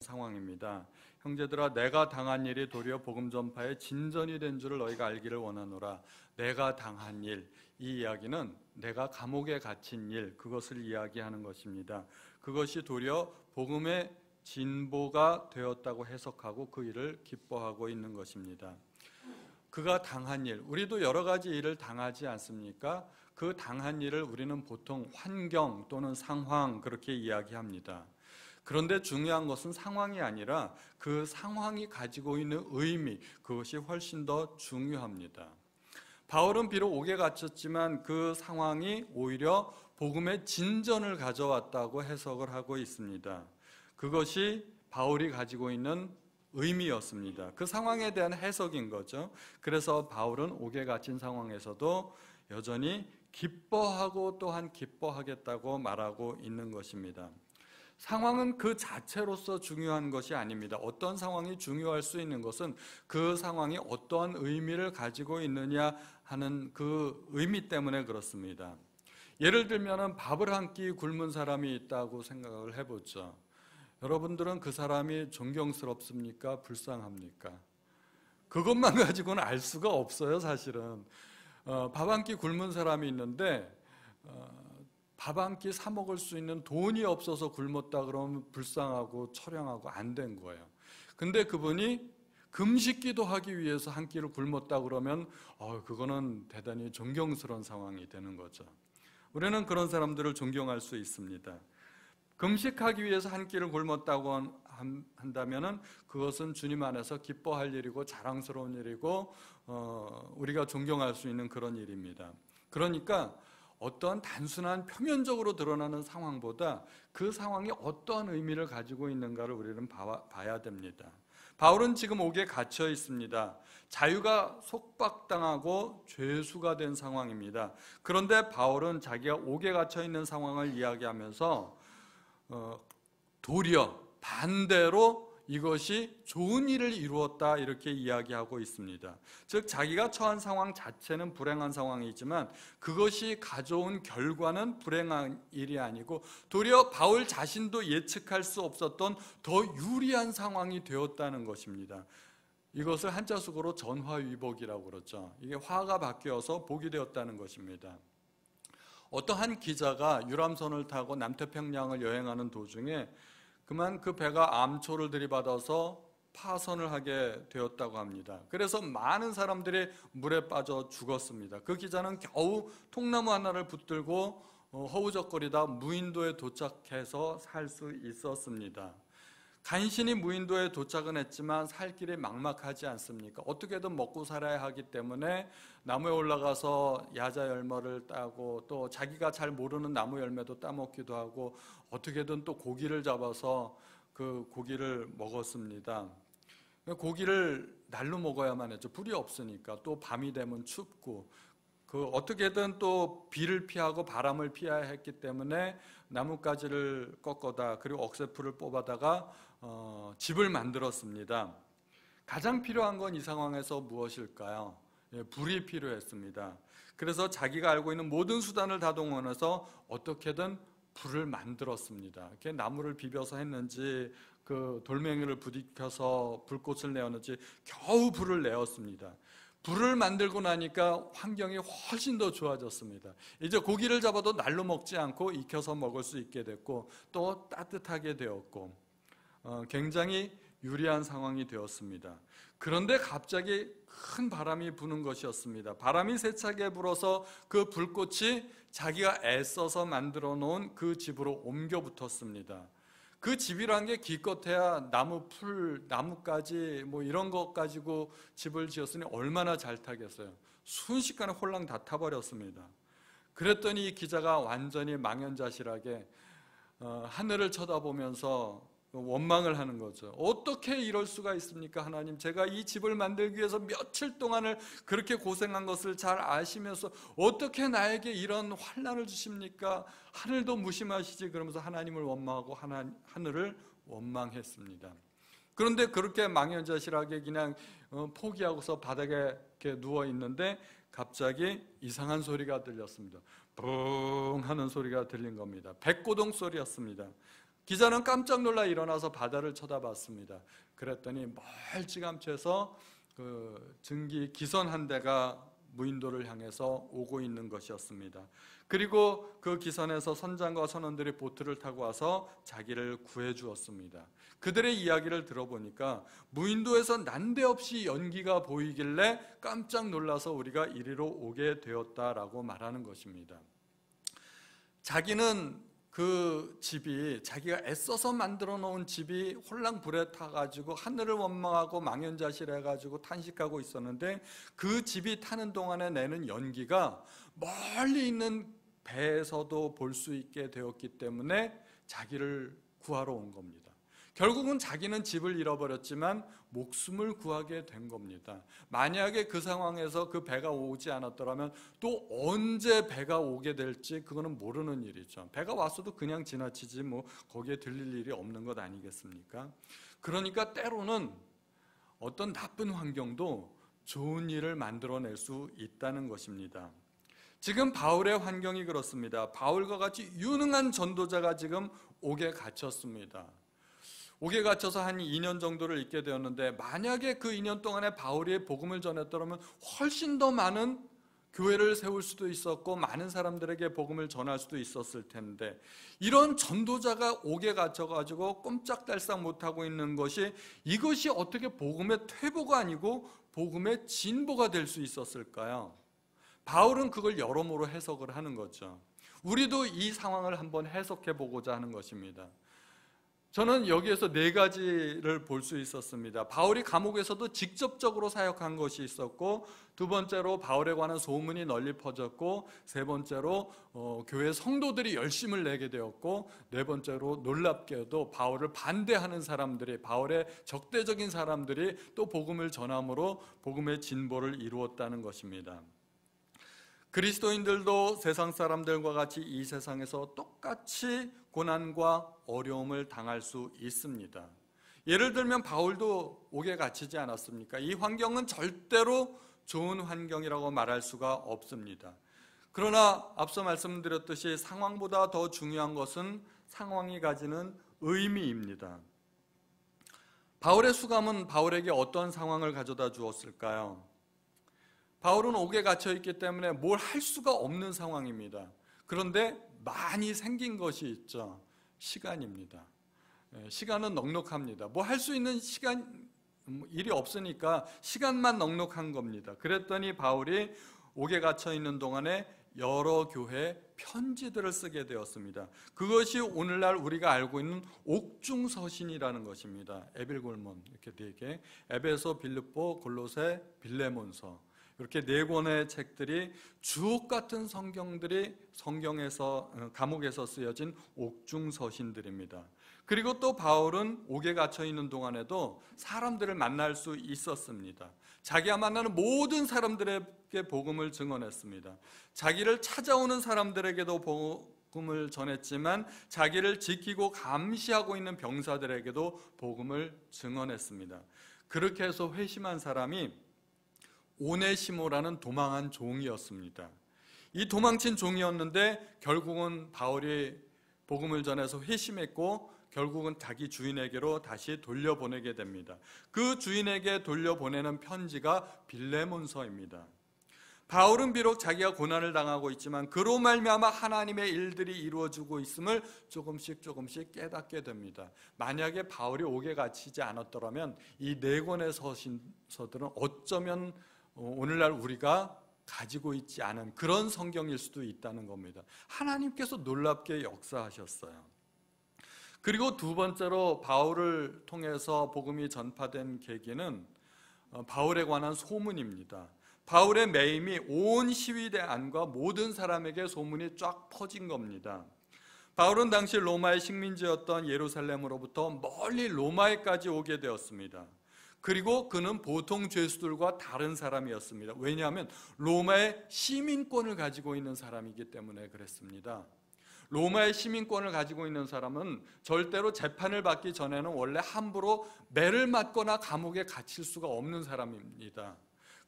상황입니다. 형제들아, 내가 당한 일이 도리어 복음 전파의 진전이 된 줄을 너희가 알기를 원하노라. 내가 당한 일, 이 이야기는 내가 감옥에 갇힌 일, 그것을 이야기하는 것입니다. 그것이 도리어 복음의 진보가 되었다고 해석하고 그 일을 기뻐하고 있는 것입니다. 그가 당한 일, 우리도 여러 가지 일을 당하지 않습니까? 그 당한 일을 우리는 보통 환경 또는 상황 그렇게 이야기합니다. 그런데 중요한 것은 상황이 아니라 그 상황이 가지고 있는 의미, 그것이 훨씬 더 중요합니다. 바울은 비록 옥에 갇혔지만 그 상황이 오히려 복음의 진전을 가져왔다고 해석을 하고 있습니다. 그것이 바울이 가지고 있는 의미였습니다. 그 상황에 대한 해석인 거죠. 그래서 바울은 옥에 갇힌 상황에서도 여전히 기뻐하고 또한 기뻐하겠다고 말하고 있는 것입니다. 상황은 그 자체로서 중요한 것이 아닙니다. 어떤 상황이 중요할 수 있는 것은 그 상황이 어떠한 의미를 가지고 있느냐 하는 그 의미 때문에 그렇습니다. 예를 들면 밥을 한 끼 굶은 사람이 있다고 생각을 해보죠. 여러분들은 그 사람이 존경스럽습니까? 불쌍합니까? 그것만 가지고는 알 수가 없어요, 사실은. 밥 한 끼 굶은 사람이 있는데 밥 한 끼 사 먹을 수 있는 돈이 없어서 굶었다 그러면 불쌍하고 처량하고 안 된 거예요. 근데 그분이 금식기도 하기 위해서 한 끼를 굶었다 그러면 그거는 대단히 존경스러운 상황이 되는 거죠. 우리는 그런 사람들을 존경할 수 있습니다. 금식하기 위해서 한 끼를 굶었다고 한다면은 그것은 주님 안에서 기뻐할 일이고 자랑스러운 일이고 우리가 존경할 수 있는 그런 일입니다. 그러니까 어떠한 단순한 표면적으로 드러나는 상황보다 그 상황이 어떠한 의미를 가지고 있는가를 우리는 봐야 됩니다. 바울은 지금 옥에 갇혀 있습니다. 자유가 속박당하고 죄수가 된 상황입니다. 그런데 바울은 자기가 옥에 갇혀 있는 상황을 이야기하면서 도리어 반대로 이것이 좋은 일을 이루었다 이렇게 이야기하고 있습니다. 즉 자기가 처한 상황 자체는 불행한 상황이지만 그것이 가져온 결과는 불행한 일이 아니고 도리어 바울 자신도 예측할 수 없었던 더 유리한 상황이 되었다는 것입니다. 이것을 한자숙어로 전화위복이라고 그러죠. 이게 화가 바뀌어서 복이 되었다는 것입니다. 어떠한 기자가 유람선을 타고 남태평양을 여행하는 도중에 그만 그 배가 암초를 들이받아서 파선을 하게 되었다고 합니다. 그래서 많은 사람들이 물에 빠져 죽었습니다. 그 기자는 겨우 통나무 하나를 붙들고 허우적거리다 무인도에 도착해서 살 수 있었습니다. 간신히 무인도에 도착은 했지만 살 길이 막막하지 않습니까? 어떻게든 먹고 살아야 하기 때문에 나무에 올라가서 야자 열매를 따고 또 자기가 잘 모르는 나무 열매도 따먹기도 하고 어떻게든 또 고기를 잡아서 그 고기를 먹었습니다. 고기를 날로 먹어야만 했죠. 불이 없으니까. 또 밤이 되면 춥고 어떻게든 또 비를 피하고 바람을 피해야 했기 때문에 나뭇가지를 꺾어다 그리고 억새풀을 뽑아다가 집을 만들었습니다. 가장 필요한 건 이 상황에서 무엇일까요? 불이 필요했습니다. 그래서 자기가 알고 있는 모든 수단을 다 동원해서 어떻게든 불을 만들었습니다. 이렇게 나무를 비벼서 했는지 그 돌멩이를 부딪혀서 불꽃을 내었는지 겨우 불을 내었습니다. 불을 만들고 나니까 환경이 훨씬 더 좋아졌습니다. 이제 고기를 잡아도 날로 먹지 않고 익혀서 먹을 수 있게 됐고 또 따뜻하게 되었고 굉장히 유리한 상황이 되었습니다. 그런데 갑자기 큰 바람이 부는 것이었습니다. 바람이 세차게 불어서 그 불꽃이 자기가 애써서 만들어 놓은 그 집으로 옮겨 붙었습니다. 그 집이란 게 기껏해야 나무, 풀, 나뭇가지 뭐 이런 것 가지고 집을 지었으니 얼마나 잘 타겠어요. 순식간에 홀랑 다 타버렸습니다. 그랬더니 이 기자가 완전히 망연자실하게 하늘을 쳐다보면서 원망을 하는 거죠. 어떻게 이럴 수가 있습니까? 하나님, 제가 이 집을 만들기 위해서 며칠 동안을 그렇게 고생한 것을 잘 아시면서 어떻게 나에게 이런 환난을 주십니까? 하늘도 무심하시지. 그러면서 하나님을 원망하고 하늘을 원망했습니다. 그런데 그렇게 망연자실하게 그냥 포기하고서 바닥에 이렇게 누워 있는데 갑자기 이상한 소리가 들렸습니다. 뿡 하는 소리가 들린 겁니다. 백고동 소리였습니다. 기자는 깜짝 놀라 일어나서 바다를 쳐다봤습니다. 그랬더니 멀찌감치해서 그 증기 기선 한 대가 무인도를 향해서 오고 있는 것이었습니다. 그리고 그 기선에서 선장과 선원들이 보트를 타고 와서 자기를 구해 주었습니다. 그들의 이야기를 들어보니까 무인도에서 난데없이 연기가 보이길래 깜짝 놀라서 우리가 이리로 오게 되었다라고 말하는 것입니다. 자기는 그 집이, 자기가 애써서 만들어 놓은 집이 홀랑불에 타가지고 하늘을 원망하고 망연자실해가지고 탄식하고 있었는데, 그 집이 타는 동안에 내는 연기가 멀리 있는 배에서도 볼 수 있게 되었기 때문에 자기를 구하러 온 겁니다. 결국은 자기는 집을 잃어버렸지만 목숨을 구하게 된 겁니다. 만약에 그 상황에서 그 배가 오지 않았더라면 또 언제 배가 오게 될지 그거는 모르는 일이죠. 배가 왔어도 그냥 지나치지 뭐 거기에 들릴 일이 없는 것 아니겠습니까? 그러니까 때로는 어떤 나쁜 환경도 좋은 일을 만들어낼 수 있다는 것입니다. 지금 바울의 환경이 그렇습니다. 바울과 같이 유능한 전도자가 지금 옥에 갇혔습니다. 옥에 갇혀서 한 2년 정도를 있게 되었는데, 만약에 그 2년 동안에 바울이 복음을 전했더라면 훨씬 더 많은 교회를 세울 수도 있었고 많은 사람들에게 복음을 전할 수도 있었을 텐데, 이런 전도자가 옥에 갇혀가지고 꼼짝달싹 못하고 있는 것이, 이것이 어떻게 복음의 퇴보가 아니고 복음의 진보가 될 수 있었을까요? 바울은 그걸 여러모로 해석을 하는 거죠. 우리도 이 상황을 한번 해석해 보고자 하는 것입니다. 저는 여기에서 4가지를 볼 수 있었습니다. 바울이 감옥에서도 직접적으로 사역한 것이 있었고, 두 번째로 바울에 관한 소문이 널리 퍼졌고, 세 번째로 교회 성도들이 열심을 내게 되었고, 네 번째로 놀랍게도 바울을 반대하는 사람들이, 바울의 적대적인 사람들이 또 복음을 전함으로 복음의 진보를 이루었다는 것입니다. 그리스도인들도 세상 사람들과 같이 이 세상에서 똑같이 고난과 어려움을 당할 수 있습니다. 예를 들면 바울도 옥에 갇히지 않았습니까? 이 환경은 절대로 좋은 환경이라고 말할 수가 없습니다. 그러나 앞서 말씀드렸듯이 상황보다 더 중요한 것은 상황이 가지는 의미입니다. 바울의 수감은 바울에게 어떤 상황을 가져다 주었을까요? 바울은 옥에 갇혀 있기 때문에 뭘 할 수가 없는 상황입니다. 그런데 많이 생긴 것이 있죠. 시간입니다. 시간은 넉넉합니다. 뭐 할 수 있는 일이 없으니까 시간만 넉넉한 겁니다. 그랬더니 바울이 옥에 갇혀 있는 동안에 여러 교회에 편지들을 쓰게 되었습니다. 그것이 오늘날 우리가 알고 있는 옥중서신이라는 것입니다. 에빌골몬, 이렇게 4개, 에베소, 빌립보, 골로새, 빌레몬서, 이렇게 4권의 책들이 주옥 같은 성경들이 성경에서, 감옥에서 쓰여진 옥중서신들입니다. 그리고 또 바울은 옥에 갇혀 있는 동안에도 사람들을 만날 수 있었습니다. 자기가 만나는 모든 사람들에게 복음을 증언했습니다. 자기를 찾아오는 사람들에게도 복음을 전했지만 자기를 지키고 감시하고 있는 병사들에게도 복음을 증언했습니다. 그렇게 해서 회심한 사람이 오네시모라는 도망한 종이었습니다. 이 도망친 종이었는데 결국은 바울이 복음을 전해서 회심했고 결국은 자기 주인에게로 다시 돌려보내게 됩니다. 그 주인에게 돌려보내는 편지가 빌레몬서입니다. 바울은 비록 자기가 고난을 당하고 있지만 그로 말미암아 하나님의 일들이 이루어지고 있음을 조금씩 깨닫게 됩니다. 만약에 바울이 옥에 갇히지 않았더라면 이 4권의 서신서들은 어쩌면 오늘날 우리가 가지고 있지 않은 그런 성경일 수도 있다는 겁니다. 하나님께서 놀랍게 역사하셨어요. 그리고 두 번째로 바울을 통해서 복음이 전파된 계기는 바울에 관한 소문입니다. 바울의 매임이 온 시위대 안과 모든 사람에게 소문이 쫙 퍼진 겁니다. 바울은 당시 로마의 식민지였던 예루살렘으로부터 멀리 로마에까지 오게 되었습니다. 그리고 그는 보통 죄수들과 다른 사람이었습니다. 왜냐하면 로마의 시민권을 가지고 있는 사람이기 때문에 그랬습니다. 로마의 시민권을 가지고 있는 사람은 절대로 재판을 받기 전에는 원래 함부로 매를 맞거나 감옥에 갇힐 수가 없는 사람입니다.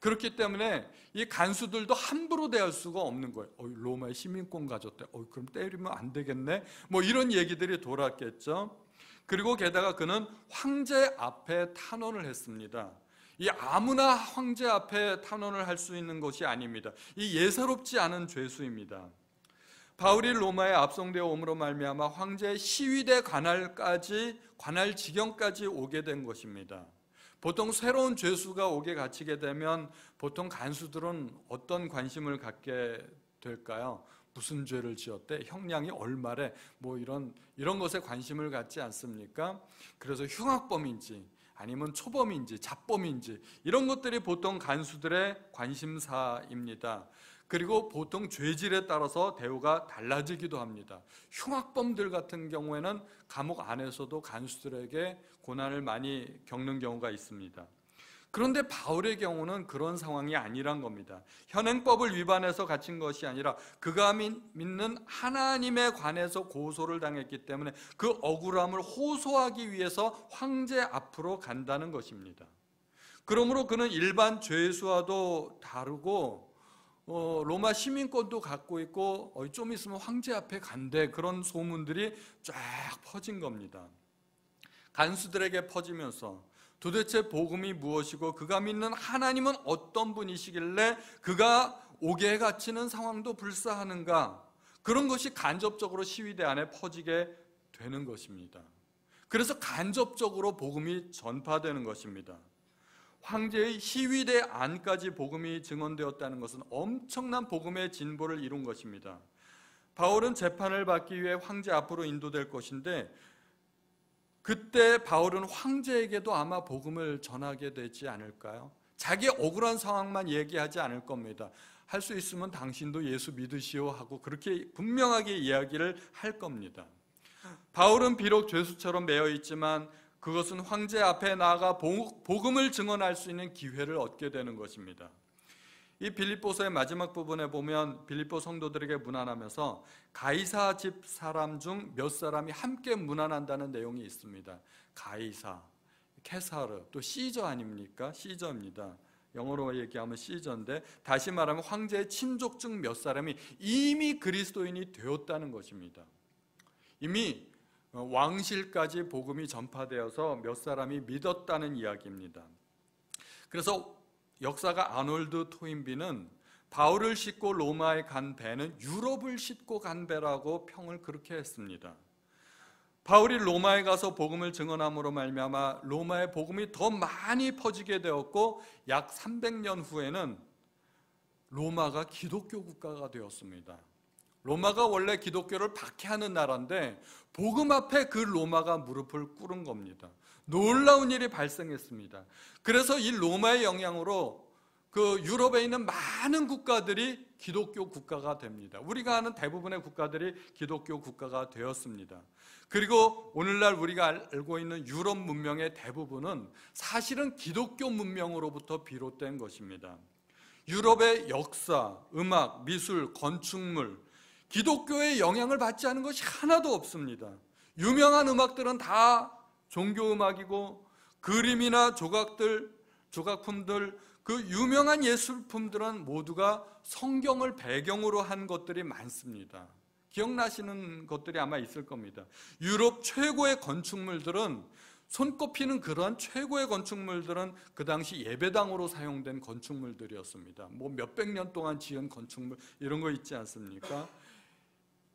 그렇기 때문에 이 간수들도 함부로 대할 수가 없는 거예요. 로마의 시민권 가졌대. 그럼 때리면 안 되겠네. 뭐 이런 얘기들이 돌았겠죠. 그리고 게다가 그는 황제 앞에 탄원을 했습니다. 이 아무나 황제 앞에 탄원을 할 수 있는 것이 아닙니다. 이 예사롭지 않은 죄수입니다. 바울이 로마에 압송되어 옴으로 말미암아 황제의 시위대 관할 지경까지 오게 된 것입니다. 보통 새로운 죄수가 옥에 갇히게 되면 보통 간수들은 어떤 관심을 갖게 될까요? 무슨 죄를 지었대? 형량이 얼마래? 뭐 이런 것에 관심을 갖지 않습니까? 그래서 흉악범인지 아니면 초범인지 잡범인지 이런 것들이 보통 간수들의 관심사입니다. 그리고 보통 죄질에 따라서 대우가 달라지기도 합니다. 흉악범들 같은 경우에는 감옥 안에서도 간수들에게 고난을 많이 겪는 경우가 있습니다. 그런데 바울의 경우는 그런 상황이 아니란 겁니다. 현행법을 위반해서 갇힌 것이 아니라 그가 믿는 하나님에 관해서 고소를 당했기 때문에 그 억울함을 호소하기 위해서 황제 앞으로 간다는 것입니다. 그러므로 그는 일반 죄수와도 다르고 로마 시민권도 갖고 있고 좀 있으면 황제 앞에 간대, 그런 소문들이 쫙 퍼진 겁니다. 간수들에게 퍼지면서 도대체 복음이 무엇이고 그가 믿는 하나님은 어떤 분이시길래 그가 옥에 갇히는 상황도 불사하는가, 그런 것이 간접적으로 시위대 안에 퍼지게 되는 것입니다. 그래서 간접적으로 복음이 전파되는 것입니다. 황제의 시위대 안까지 복음이 증언되었다는 것은 엄청난 복음의 진보를 이룬 것입니다. 바울은 재판을 받기 위해 황제 앞으로 인도될 것인데 그때 바울은 황제에게도 아마 복음을 전하게 되지 않을까요? 자기 억울한 상황만 얘기하지 않을 겁니다. 할 수 있으면 당신도 예수 믿으시오 하고 그렇게 분명하게 이야기를 할 겁니다. 바울은 비록 죄수처럼 매여 있지만 그것은 황제 앞에 나아가 복음을 증언할 수 있는 기회를 얻게 되는 것입니다. 이 빌립보서의 마지막 부분에 보면 빌립보 성도들에게 문안하면서 가이사 집 사람 중 몇 사람이 함께 문안한다는 내용이 있습니다. 가이사, 케사르, 또 시저 아닙니까? 시저입니다. 영어로 얘기하면 시저인데 다시 말하면 황제의 친족 중 몇 사람이 이미 그리스도인이 되었다는 것입니다. 이미 왕실까지 복음이 전파되어서 몇 사람이 믿었다는 이야기입니다. 그래서 역사가 아놀드 토인비는 바울을 싣고 로마에 간 배는 유럽을 싣고 간 배라고 평을 그렇게 했습니다. 바울이 로마에 가서 복음을 증언함으로 말미암아 로마의 복음이 더 많이 퍼지게 되었고 약 300년 후에는 로마가 기독교 국가가 되었습니다. 로마가 원래 기독교를 박해하는 나라인데 복음 앞에 그 로마가 무릎을 꿇은 겁니다. 놀라운 일이 발생했습니다. 그래서 이 로마의 영향으로 그 유럽에 있는 많은 국가들이 기독교 국가가 됩니다. 우리가 아는 대부분의 국가들이 기독교 국가가 되었습니다. 그리고 오늘날 우리가 알고 있는 유럽 문명의 대부분은 사실은 기독교 문명으로부터 비롯된 것입니다. 유럽의 역사, 음악, 미술, 건축물, 기독교의 영향을 받지 않은 것이 하나도 없습니다. 유명한 음악들은 다 종교 음악이고 그림이나 조각품들, 그 유명한 예술품들은 모두가 성경을 배경으로 한 것들이 많습니다. 기억나시는 것들이 아마 있을 겁니다. 유럽 최고의 건축물들은, 손꼽히는 그러한 최고의 건축물들은 그 당시 예배당으로 사용된 건축물들이었습니다. 뭐 몇백 년 동안 지은 건축물 이런 거 있지 않습니까?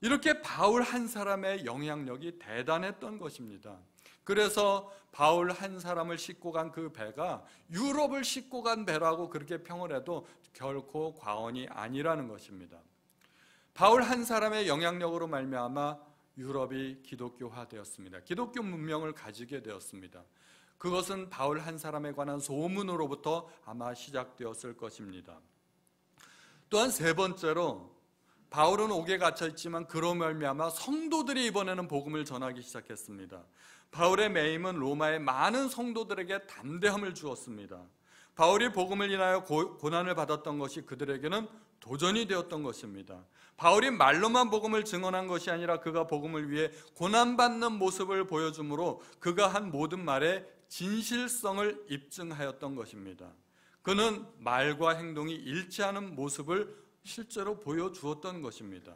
이렇게 바울 한 사람의 영향력이 대단했던 것입니다. 그래서 바울 한 사람을 싣고 간 그 배가 유럽을 싣고 간 배라고 그렇게 평을 해도 결코 과언이 아니라는 것입니다. 바울 한 사람의 영향력으로 말미암아 유럽이 기독교화되었습니다. 기독교 문명을 가지게 되었습니다. 그것은 바울 한 사람에 관한 소문으로부터 아마 시작되었을 것입니다. 또한 세 번째로 바울은 옥에 갇혀 있지만 그로 말미암아 성도들이 이번에는 복음을 전하기 시작했습니다. 바울의 매임은 로마의 많은 성도들에게 담대함을 주었습니다. 바울이 복음을 인하여 고난을 받았던 것이 그들에게는 도전이 되었던 것입니다. 바울이 말로만 복음을 증언한 것이 아니라 그가 복음을 위해 고난받는 모습을 보여주므로 그가 한 모든 말에 진실성을 입증하였던 것입니다. 그는 말과 행동이 일치하는 모습을 실제로 보여주었던 것입니다.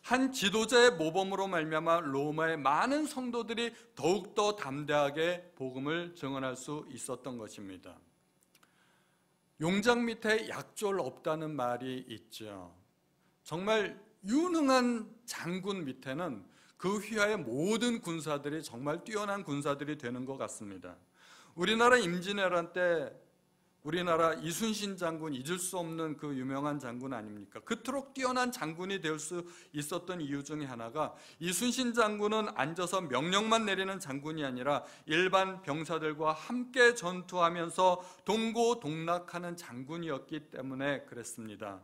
한 지도자의 모범으로 말미암아 로마의 많은 성도들이 더욱더 담대하게 복음을 증언할 수 있었던 것입니다. 용장 밑에 약졸 없다는 말이 있죠. 정말 유능한 장군 밑에는 그 휘하의 모든 군사들이 정말 뛰어난 군사들이 되는 것 같습니다. 우리나라 임진왜란 때 우리나라 이순신 장군, 잊을 수 없는 그 유명한 장군 아닙니까? 그토록 뛰어난 장군이 될 수 있었던 이유 중에 하나가, 이순신 장군은 앉아서 명령만 내리는 장군이 아니라 일반 병사들과 함께 전투하면서 동고동락하는 장군이었기 때문에 그랬습니다.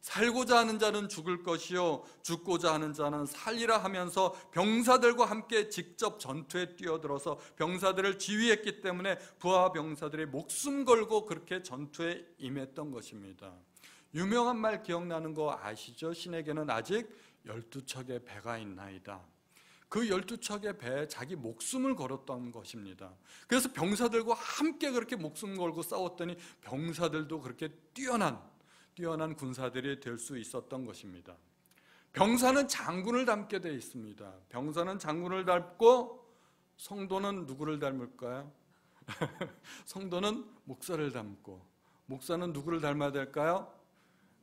살고자 하는 자는 죽을 것이요 죽고자 하는 자는 살리라 하면서 병사들과 함께 직접 전투에 뛰어들어서 병사들을 지휘했기 때문에 부하 병사들이 목숨 걸고 그렇게 전투에 임했던 것입니다. 유명한 말 기억나는 거 아시죠? 신에게는 아직 12척의 배가 있나이다. 그 12척의 배에 자기 목숨을 걸었던 것입니다. 그래서 병사들과 함께 그렇게 목숨 걸고 싸웠더니 병사들도 그렇게 뛰어난 군사들이 될 수 있었던 것입니다. 병사는 장군을 닮게 되어 있습니다. 병사는 장군을 닮고 성도는 누구를 닮을까요? 성도는 목사를 닮고, 목사는 누구를 닮아야 될까요?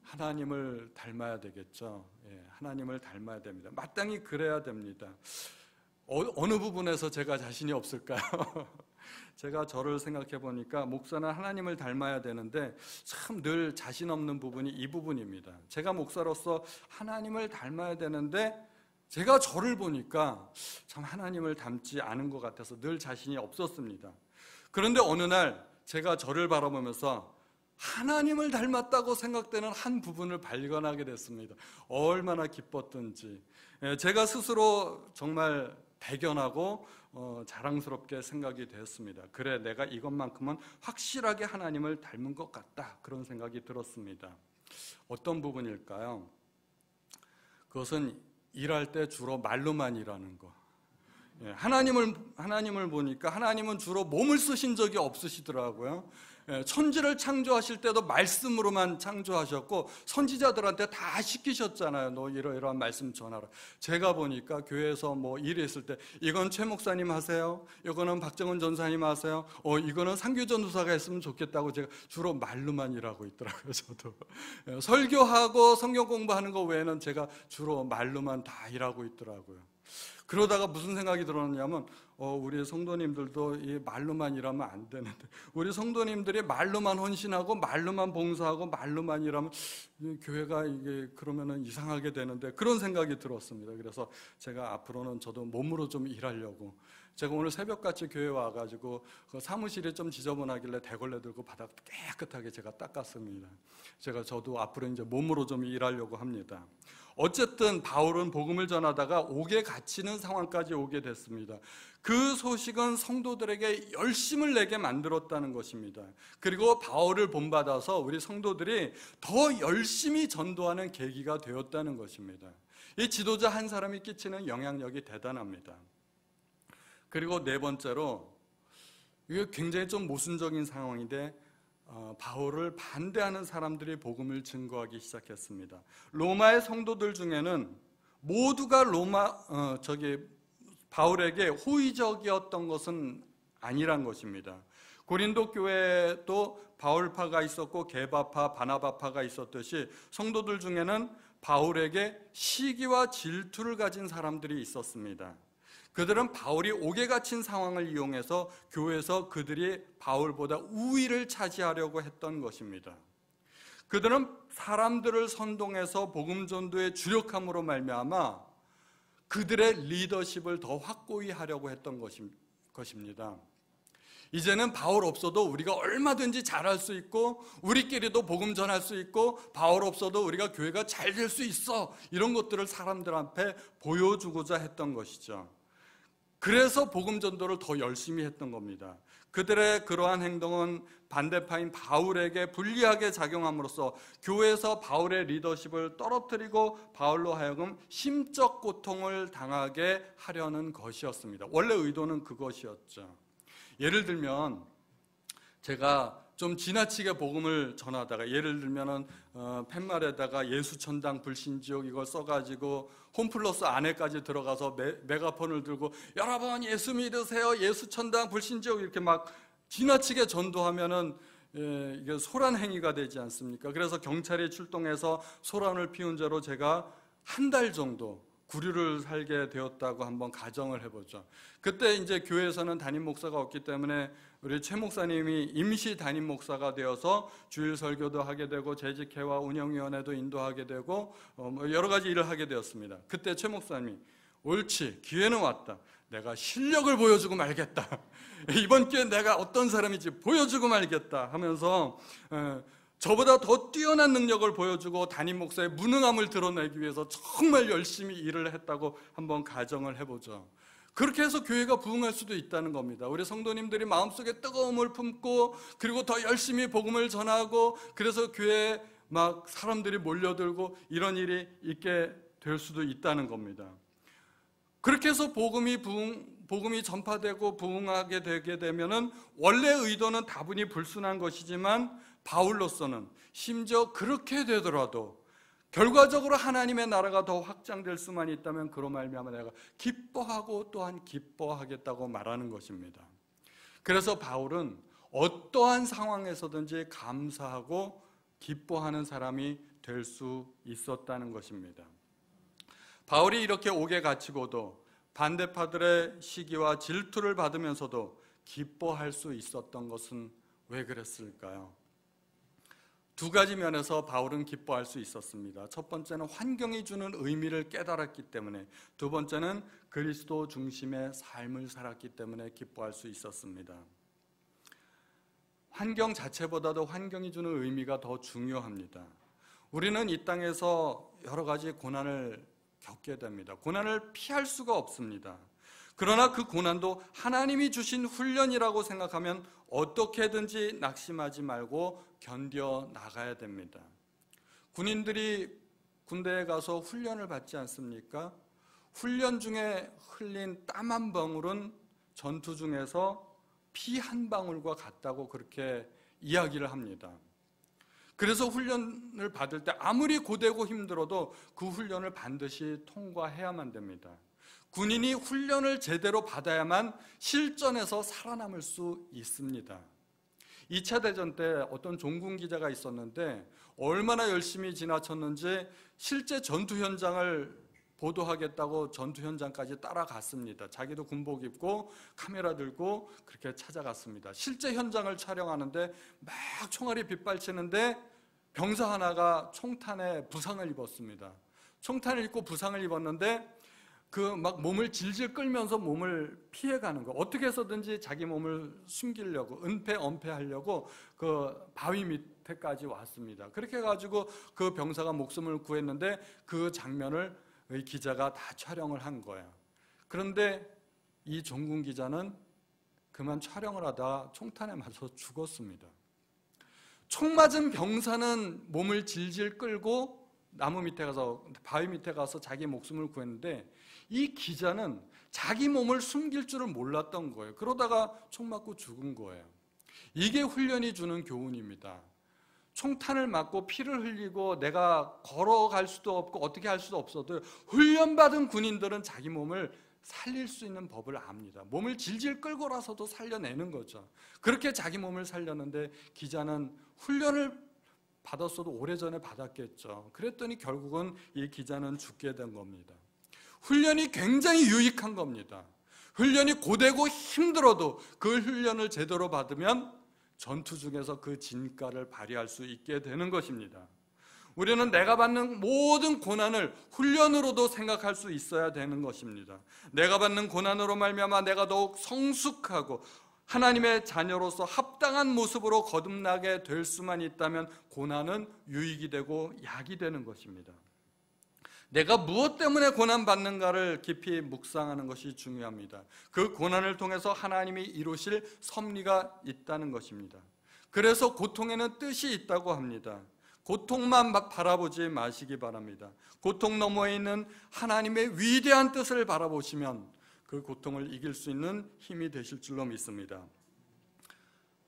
하나님을 닮아야 되겠죠. 하나님을 닮아야 됩니다. 마땅히 그래야 됩니다. 어느 부분에서 제가 자신이 없을까요? 제가 저를 생각해 보니까 목사는 하나님을 닮아야 되는데 참 늘 자신 없는 부분이 이 부분입니다. 제가 목사로서 하나님을 닮아야 되는데 제가 저를 보니까 참 하나님을 닮지 않은 것 같아서 늘 자신이 없었습니다. 그런데 어느 날 제가 저를 바라보면서 하나님을 닮았다고 생각되는 한 부분을 발견하게 됐습니다. 얼마나 기뻤던지. 제가 스스로 정말 대견하고 자랑스럽게 생각이 되었습니다. 그래, 내가 이것만큼은 확실하게 하나님을 닮은 것 같다, 그런 생각이 들었습니다. 어떤 부분일까요? 그것은 일할 때 주로 말로만 일하는 거. 하나님을 보니까 하나님은 주로 몸을 쓰신 적이 없으시더라고요. 천지를 창조하실 때도 말씀으로만 창조하셨고 선지자들한테 다 시키셨잖아요. 너 이러이러한 말씀 전하라. 제가 보니까 교회에서 뭐 일이 있을 때 이건 최 목사님 하세요, 이거는 박정은 전사님 하세요, 이거는 상규 전도사가 했으면 좋겠다고 제가 주로 말로만 일하고 있더라고요. 저도 설교하고 성경 공부하는 거 외에는 제가 주로 말로만 다 일하고 있더라고요. 그러다가 무슨 생각이 들었냐면 우리 성도님들도 이 말로만 일하면 안 되는데, 우리 성도님들이 말로만 헌신하고 말로만 봉사하고 말로만 일하면 교회가 이게 그러면은 이상하게 되는데, 그런 생각이 들었습니다. 그래서 제가 앞으로는 저도 몸으로 좀 일하려고, 제가 오늘 새벽같이 교회 와가지고 그 사무실이 좀 지저분하길래 대걸레 들고 바닥 깨끗하게 제가 닦았습니다. 저도 앞으로 이제 몸으로 좀 일하려고 합니다. 어쨌든 바울은 복음을 전하다가 옥에 갇히는 상황까지 오게 됐습니다. 그 소식은 성도들에게 열심을 내게 만들었다는 것입니다. 그리고 바울을 본받아서 우리 성도들이 더 열심히 전도하는 계기가 되었다는 것입니다. 이 지도자 한 사람이 끼치는 영향력이 대단합니다. 그리고 네 번째로, 이게 굉장히 좀 모순적인 상황인데 바울을 반대하는 사람들이 복음을 증거하기 시작했습니다. 로마의 성도들 중에는 모두가 바울에게 호의적이었던 것은 아니란 것입니다. 고린도 교회에도 바울파가 있었고 게바파, 바나바파가 있었듯이 성도들 중에는 바울에게 시기와 질투를 가진 사람들이 있었습니다. 그들은 바울이 옥에 갇힌 상황을 이용해서 교회에서 그들이 바울보다 우위를 차지하려고 했던 것입니다. 그들은 사람들을 선동해서 복음 전도에 주력함으로 말미암아 그들의 리더십을 더 확고히 하려고 했던 것입니다. 이제는 바울 없어도 우리가 얼마든지 잘할 수 있고 우리끼리도 복음 전할 수 있고 바울 없어도 우리가 교회가 잘 될 수 있어, 이런 것들을 사람들 앞에 보여주고자 했던 것이죠. 그래서 복음 전도를 더 열심히 했던 겁니다. 그들의 그러한 행동은 반대파인 바울에게 불리하게 작용함으로써 교회에서 바울의 리더십을 떨어뜨리고 바울로 하여금 심적 고통을 당하게 하려는 것이었습니다. 원래 의도는 그것이었죠. 예를 들면 제가 좀 지나치게 복음을 전하다가, 예를 들면은 팻말에다가 예수천당 불신지옥 이걸 써가지고 홈플러스 안에까지 들어가서 메가폰을 들고 여러분 예수 믿으세요, 예수천당 불신지옥 이렇게 막 지나치게 전도하면은 이게 소란 행위가 되지 않습니까? 그래서 경찰이 출동해서 소란을 피운 죄로 제가 한 달 정도 구류를 살게 되었다고 한번 가정을 해보죠. 그때 이제 교회에서는 담임 목사가 없기 때문에 우리 최 목사님이 임시 담임 목사가 되어서 주일 설교도 하게 되고 재직회와 운영위원회도 인도하게 되고 여러 가지 일을 하게 되었습니다. 그때 최 목사님이 옳지, 기회는 왔다. 내가 실력을 보여주고 말겠다. 이번 기회에 내가 어떤 사람인지 보여주고 말겠다 하면서 저보다 더 뛰어난 능력을 보여주고 담임 목사의 무능함을 드러내기 위해서 정말 열심히 일을 했다고 한번 가정을 해보죠. 그렇게 해서 교회가 부흥할 수도 있다는 겁니다. 우리 성도님들이 마음속에 뜨거움을 품고 그리고 더 열심히 복음을 전하고 그래서 교회에 막 사람들이 몰려들고 이런 일이 있게 될 수도 있다는 겁니다. 그렇게 해서 복음이 전파되고 부흥하게 되게 되면은 원래 의도는 다분히 불순한 것이지만 바울로서는 심지어 그렇게 되더라도 결과적으로 하나님의 나라가 더 확장될 수만 있다면 그로 말미암아 내가 기뻐하고 또한 기뻐하겠다고 말하는 것입니다. 그래서 바울은 어떠한 상황에서든지 감사하고 기뻐하는 사람이 될 수 있었다는 것입니다. 바울이 이렇게 옥에 갇히고도 반대파들의 시기와 질투를 받으면서도 기뻐할 수 있었던 것은 왜 그랬을까요? 두 가지 면에서 바울은 기뻐할 수 있었습니다. 첫 번째는 환경이 주는 의미를 깨달았기 때문에, 두 번째는 그리스도 중심의 삶을 살았기 때문에 기뻐할 수 있었습니다. 환경 자체보다도 환경이 주는 의미가 더 중요합니다. 우리는 이 땅에서 여러 가지 고난을 겪게 됩니다. 고난을 피할 수가 없습니다. 그러나 그 고난도 하나님이 주신 훈련이라고 생각하면 어떻게든지 낙심하지 말고 견뎌 나가야 됩니다. 군인들이 군대에 가서 훈련을 받지 않습니까? 훈련 중에 흘린 땀 한 방울은 전투 중에서 피 한 방울과 같다고 그렇게 이야기를 합니다. 그래서 훈련을 받을 때 아무리 고되고 힘들어도 그 훈련을 반드시 통과해야만 됩니다. 군인이 훈련을 제대로 받아야만 실전에서 살아남을 수 있습니다. 2차 대전 때 어떤 종군 기자가 있었는데 얼마나 열심히 지나쳤는지 실제 전투 현장을 보도하겠다고 전투 현장까지 따라갔습니다. 자기도 군복 입고 카메라 들고 그렇게 찾아갔습니다. 실제 현장을 촬영하는데 막 총알이 빗발치는데 병사 하나가 총탄에 부상을 입었습니다. 총탄을 입고 부상을 입었는데 그 막 몸을 질질 끌면서 몸을 피해가는 거, 어떻게 해서든지 자기 몸을 숨기려고 은폐하려고 그 바위 밑에까지 왔습니다. 그렇게 해가지고 그 병사가 목숨을 구했는데 그 장면을 이 기자가 다 촬영을 한 거예요. 그런데 이 종군 기자는 그만 촬영을 하다 총탄에 맞아서 죽었습니다. 총 맞은 병사는 몸을 질질 끌고 나무 밑에 가서, 바위 밑에 가서 자기 목숨을 구했는데 이 기자는 자기 몸을 숨길 줄을 몰랐던 거예요. 그러다가 총 맞고 죽은 거예요. 이게 훈련이 주는 교훈입니다. 총탄을 맞고 피를 흘리고 내가 걸어갈 수도 없고 어떻게 할 수도 없어도 훈련받은 군인들은 자기 몸을 살릴 수 있는 법을 압니다. 몸을 질질 끌고라서도 살려내는 거죠. 그렇게 자기 몸을 살렸는데 기자는 훈련을 받았어도 오래전에 받았겠죠. 그랬더니 결국은 이 기자는 죽게 된 겁니다. 훈련이 굉장히 유익한 겁니다. 훈련이 고되고 힘들어도 그 훈련을 제대로 받으면 전투 중에서 그 진가를 발휘할 수 있게 되는 것입니다. 우리는 내가 받는 모든 고난을 훈련으로도 생각할 수 있어야 되는 것입니다. 내가 받는 고난으로 말미암아 내가 더욱 성숙하고 하나님의 자녀로서 합당한 모습으로 거듭나게 될 수만 있다면 고난은 유익이 되고 약이 되는 것입니다. 내가 무엇 때문에 고난받는가를 깊이 묵상하는 것이 중요합니다. 그 고난을 통해서 하나님이 이루실 섭리가 있다는 것입니다. 그래서 고통에는 뜻이 있다고 합니다. 고통만 바라보지 마시기 바랍니다. 고통 너머에 있는 하나님의 위대한 뜻을 바라보시면 그 고통을 이길 수 있는 힘이 되실 줄로 믿습니다.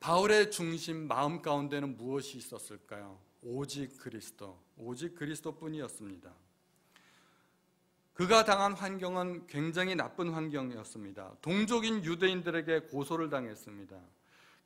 바울의 중심 마음 가운데는 무엇이 있었을까요? 오직 그리스도, 오직 그리스도뿐이었습니다. 그가 당한 환경은 굉장히 나쁜 환경이었습니다. 동족인 유대인들에게 고소를 당했습니다.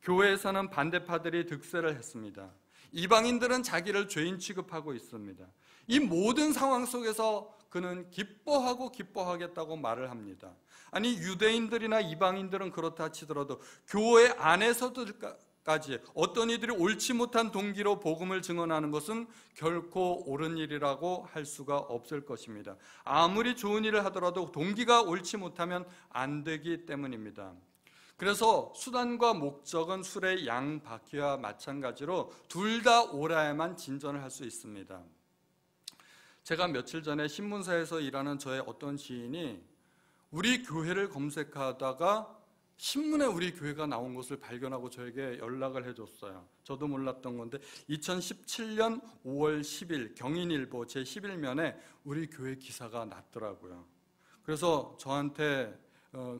교회에서는 반대파들이 득세를 했습니다. 이방인들은 자기를 죄인 취급하고 있습니다. 이 모든 상황 속에서 그는 기뻐하겠다고 말을 합니다. 아니, 유대인들이나 이방인들은 그렇다 치더라도 교회 안에서도까지 어떤 이들이 옳지 못한 동기로 복음을 증언하는 것은 결코 옳은 일이라고 할 수가 없을 것입니다. 아무리 좋은 일을 하더라도 동기가 옳지 못하면 안 되기 때문입니다. 그래서 수단과 목적은 술의 양 바퀴와 마찬가지로 둘 다 옳아야만 진전을 할 수 있습니다. 제가 며칠 전에 신문사에서 일하는 저의 어떤 지인이 우리 교회를 검색하다가 신문에 우리 교회가 나온 것을 발견하고 저에게 연락을 해줬어요. 저도 몰랐던 건데 2017년 5월 10일 경인일보 제11면에 우리 교회 기사가 났더라고요. 그래서 저한테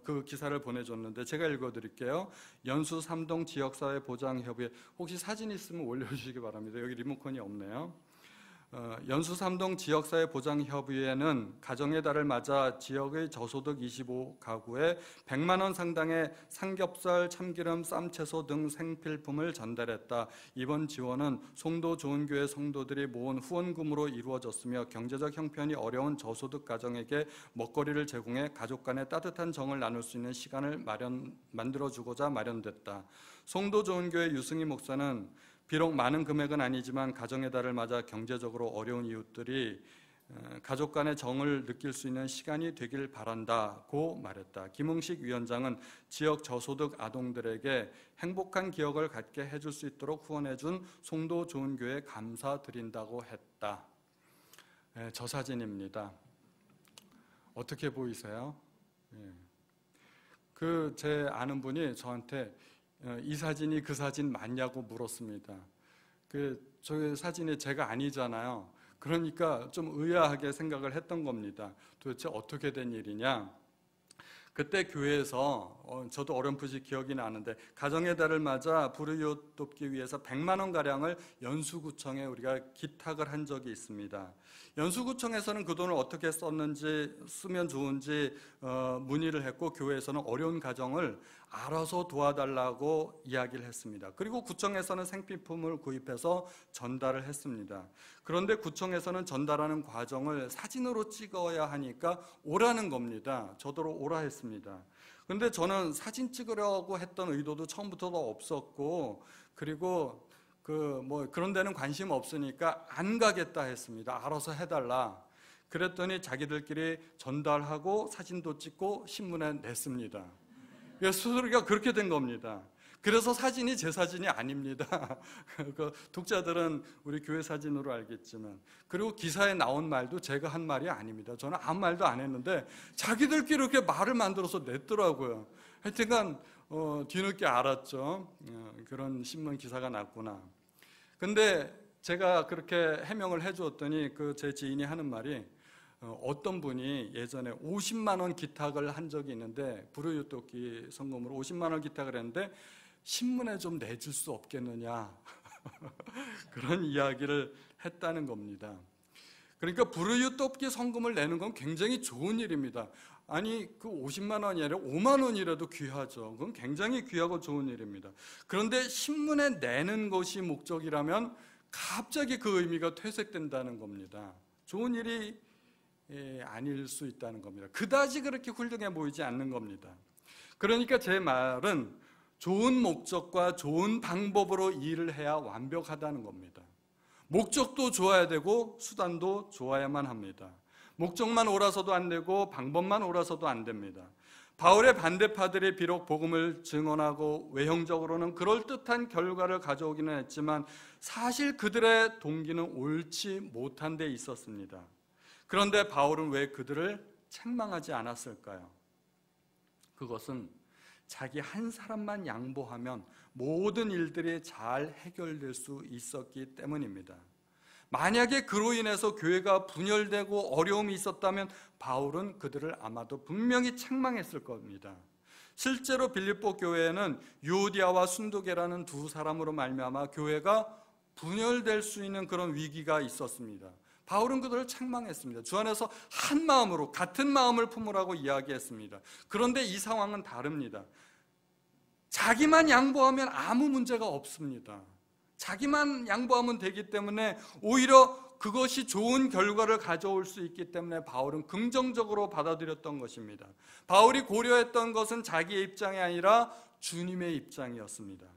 그 기사를 보내줬는데 제가 읽어드릴게요. 연수 삼동 지역사회 보장협의회, 혹시 사진 있으면 올려주시기 바랍니다. 여기 리모컨이 없네요. 연수 삼동 지역사회 보장협의회는 가정의 달을 맞아 지역의 저소득 25가구에 100만 원 상당의 삼겹살, 참기름, 쌈채소 등 생필품을 전달했다. 이번 지원은 송도 좋은교회 성도들이 모은 후원금으로 이루어졌으며 경제적 형편이 어려운 저소득 가정에게 먹거리를 제공해 가족 간의 따뜻한 정을 나눌 수 있는 시간을 만들어주고자 마련됐다. 송도 좋은교회 유승희 목사는 비록 많은 금액은 아니지만 가정의 달을 맞아 경제적으로 어려운 이웃들이 가족 간의 정을 느낄 수 있는 시간이 되길 바란다고 말했다. 김흥식 위원장은 지역 저소득 아동들에게 행복한 기억을 갖게 해줄 수 있도록 후원해준 송도 좋은 교회에 감사드린다고 했다. 저 사진입니다. 어떻게 보이세요? 제 아는 분이 저한테 이 사진이 그 사진 맞냐고 물었습니다. 저 사진이 제가 아니잖아요. 그러니까 좀 의아하게 생각을 했던 겁니다. 도대체 어떻게 된 일이냐? 그때 교회에서 저도 어렴풋이 기억이 나는데 가정의 달을 맞아 불우이웃 돕기 위해서 100만 원가량을 연수구청에 우리가 기탁을 한 적이 있습니다. 연수구청에서는 그 돈을 어떻게 쓰면 좋은지 문의를 했고 교회에서는 어려운 가정을 알아서 도와달라고 이야기를 했습니다. 그리고 구청에서는 생필품을 구입해서 전달을 했습니다. 그런데 구청에서는 전달하는 과정을 사진으로 찍어야 하니까 오라는 겁니다. 저더러 오라 했습니다. 그런데 저는 사진 찍으려고 했던 의도도 처음부터도 없었고, 그리고 그런 데는 관심 없으니까 안 가겠다 했습니다. 알아서 해달라. 그랬더니 자기들끼리 전달하고 사진도 찍고 신문에 냈습니다. 스토리가 그렇게 된 겁니다. 그래서 사진이 제 사진이 아닙니다. 독자들은 우리 교회 사진으로 알겠지만, 그리고 기사에 나온 말도 제가 한 말이 아닙니다. 저는 아무 말도 안 했는데 자기들끼리 이렇게 말을 만들어서 냈더라고요. 하여튼간 뒤늦게 알았죠. 그런 신문 기사가 났구나. 근데 제가 그렇게 해명을 해주었더니 제 지인이 하는 말이, 어떤 분이 예전에 50만 원 기탁을 한 적이 있는데, 불우이웃 돕기 성금으로 50만 원 기탁을 했는데 신문에 좀 내줄 수 없겠느냐 그런 이야기를 했다는 겁니다. 그러니까 불우이웃 돕기 성금을 내는 건 굉장히 좋은 일입니다. 아니, 50만 원이 아니라 5만 원이라도 귀하죠. 그건 굉장히 귀하고 좋은 일입니다. 그런데 신문에 내는 것이 목적이라면 갑자기 그 의미가 퇴색된다는 겁니다. 좋은 일이 아닐 수 있다는 겁니다. 그다지 그렇게 훌륭해 보이지 않는 겁니다. 그러니까 제 말은 좋은 목적과 좋은 방법으로 일을 해야 완벽하다는 겁니다. 목적도 좋아야 되고 수단도 좋아야만 합니다. 목적만 옳아서도 안 되고 방법만 옳아서도 안 됩니다. 바울의 반대파들이 비록 복음을 증언하고 외형적으로는 그럴듯한 결과를 가져오기는 했지만 사실 그들의 동기는 옳지 못한 데 있었습니다. 그런데 바울은 왜 그들을 책망하지 않았을까요? 그것은 자기 한 사람만 양보하면 모든 일들이 잘 해결될 수 있었기 때문입니다. 만약에 그로 인해서 교회가 분열되고 어려움이 있었다면 바울은 그들을 아마도 분명히 책망했을 겁니다. 실제로 빌립보 교회에는 유오디아와 순두계라는 두 사람으로 말미암아 교회가 분열될 수 있는 그런 위기가 있었습니다. 바울은 그들을 책망했습니다. 주 안에서 한 마음으로 같은 마음을 품으라고 이야기했습니다. 그런데 이 상황은 다릅니다. 자기만 양보하면 아무 문제가 없습니다. 자기만 양보하면 되기 때문에 오히려 그것이 좋은 결과를 가져올 수 있기 때문에 바울은 긍정적으로 받아들였던 것입니다. 바울이 고려했던 것은 자기의 입장이 아니라 주님의 입장이었습니다.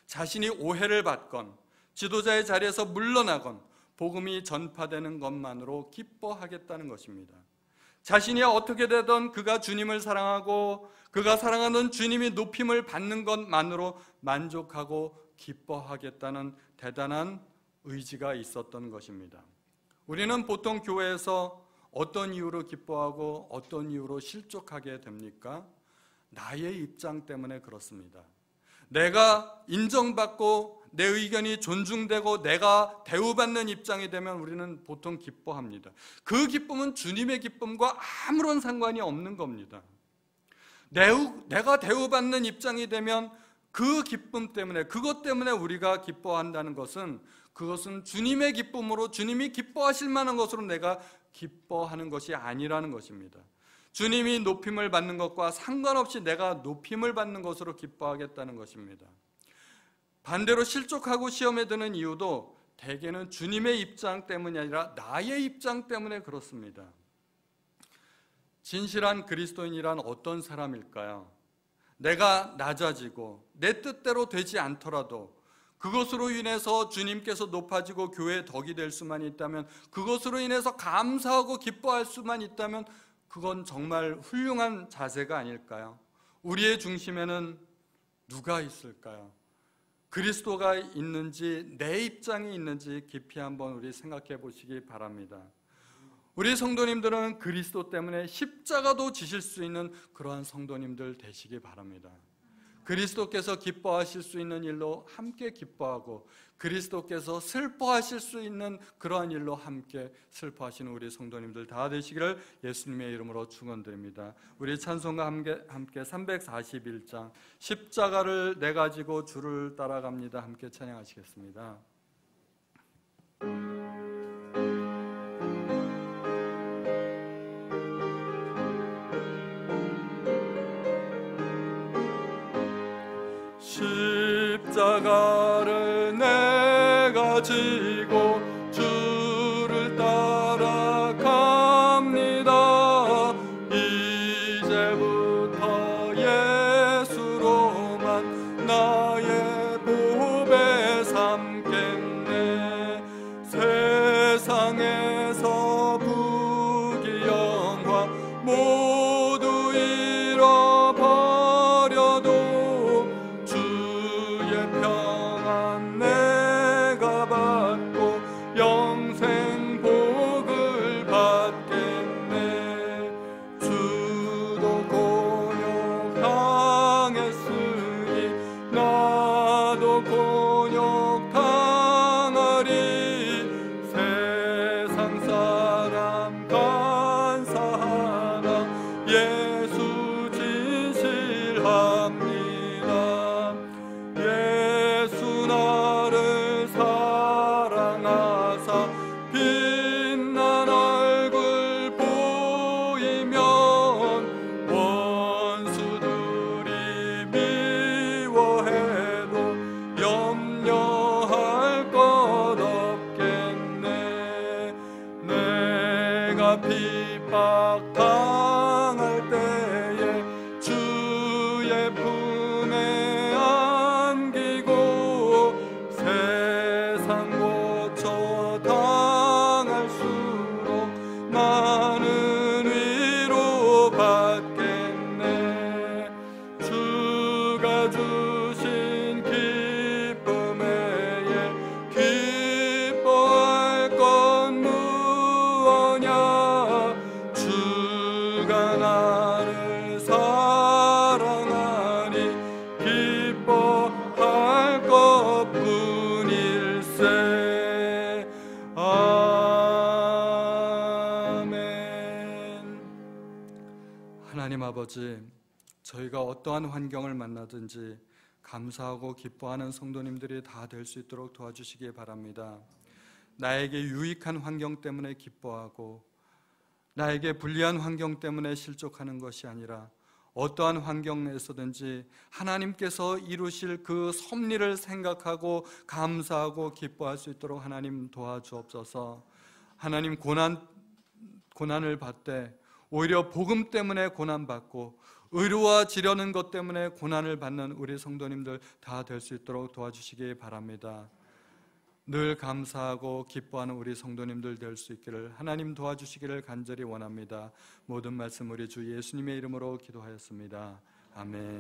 자신이 오해를 받건 지도자의 자리에서 물러나건 복음이 전파되는 것만으로 기뻐하겠다는 것입니다. 자신이 어떻게 되든 그가 주님을 사랑하고 그가 사랑하는 주님이 높임을 받는 것만으로 만족하고 기뻐하겠다는 대단한 의지가 있었던 것입니다. 우리는 보통 교회에서 어떤 이유로 기뻐하고 어떤 이유로 실족하게 됩니까? 나의 입장 때문에 그렇습니다. 내가 인정받고 내 의견이 존중되고 내가 대우받는 입장이 되면 우리는 보통 기뻐합니다. 그 기쁨은 주님의 기쁨과 아무런 상관이 없는 겁니다. 내가 대우받는 입장이 되면 그 기쁨 때문에, 그것 때문에 우리가 기뻐한다는 것은 그것은 주님의 기쁨으로 주님이 기뻐하실 만한 것으로 내가 기뻐하는 것이 아니라는 것입니다. 주님이 높임을 받는 것과 상관없이 내가 높임을 받는 것으로 기뻐하겠다는 것입니다. 반대로 실족하고 시험에 드는 이유도 대개는 주님의 입장 때문이 아니라 나의 입장 때문에 그렇습니다. 진실한 그리스도인이란 어떤 사람일까요? 내가 낮아지고 내 뜻대로 되지 않더라도 그것으로 인해서 주님께서 높아지고 교회의 덕이 될 수만 있다면, 그것으로 인해서 감사하고 기뻐할 수만 있다면 그건 정말 훌륭한 자세가 아닐까요? 우리의 중심에는 누가 있을까요? 그리스도가 있는지 내 입장이 있는지 깊이 한번 우리 생각해 보시기 바랍니다. 우리 성도님들은 그리스도 때문에 십자가도 지실 수 있는 그러한 성도님들 되시기 바랍니다. 그리스도께서 기뻐하실 수 있는 일로 함께 기뻐하고 그리스도께서 슬퍼하실 수 있는 그러한 일로 함께 슬퍼하시는 우리 성도님들 다 되시기를 예수님의 이름으로 축원드립니다. 우리 찬송과 함께 341장 십자가를 내 가지고 주를 따라갑니다. 함께 찬양하시겠습니다. 십자가를 내가 지고 주를 따라갑니다. 이제부터 예수로만 나의 보배 삼겠네. 세상에서 부귀영화 모두 잃어버려도 평안 내가 받고 영생 복을 받겠네. 주도 곤욕 당했으니 나도 곤욕 당하리. 세상 사람 간사하나 예수 진실합니다. 예수 나를 사랑하사 빛난 얼굴 보이면 원수들이 미워해도 염려할 것 없겠네. 내가 핍박당할 때에 주의 품에 안기고 세상 고쳐 당할수록 나는 위로 받겠네. 주가 주신 기쁨 외에 기뻐할 건 무엇냐. 주가 나를 사랑하니 기뻐할 것뿐일세. 아멘. 하나님 아버지, 저희가 어떠한 환경을 만나든지 감사하고 기뻐하는 성도님들이 다 될 수 있도록 도와주시기 바랍니다. 나에게 유익한 환경 때문에 기뻐하고 나에게 불리한 환경 때문에 실족하는 것이 아니라 어떠한 환경에서든지 하나님께서 이루실 그 섭리를 생각하고 감사하고 기뻐할 수 있도록 하나님 도와주옵소서. 하나님 고난을 받되 오히려 복음 때문에 고난받고 의로워지려는 것 때문에 고난을 받는 우리 성도님들 다 될 수 있도록 도와주시기 바랍니다. 늘 감사하고 기뻐하는 우리 성도님들 될 수 있기를 하나님 도와주시기를 간절히 원합니다. 모든 말씀 우리 주 예수님의 이름으로 기도하였습니다. 아멘.